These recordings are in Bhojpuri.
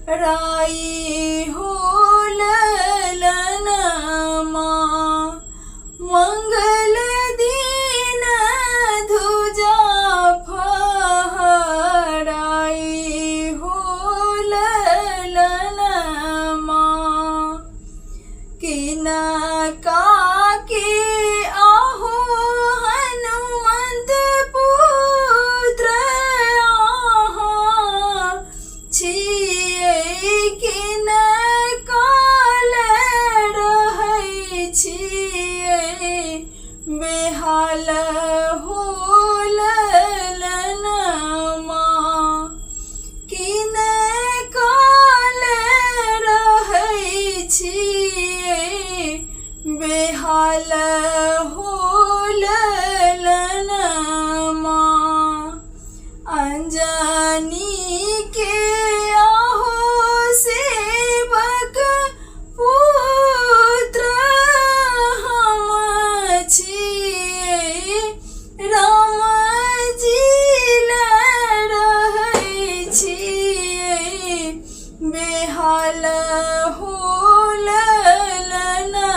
राई हो ललनमा मंगल दीन धुजा फहराई हो ललनमा किना काके आहो हनुमंत पुत्र आहा छियै किन काल रहै छियै बेहाल हो ललनमा किन काल रहै छियै बेहाल हो ललनमा अंजनी के आहो सेवक पुत्र हम छियै राम जी रहै छियै बेहाल हो ललनमा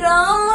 राम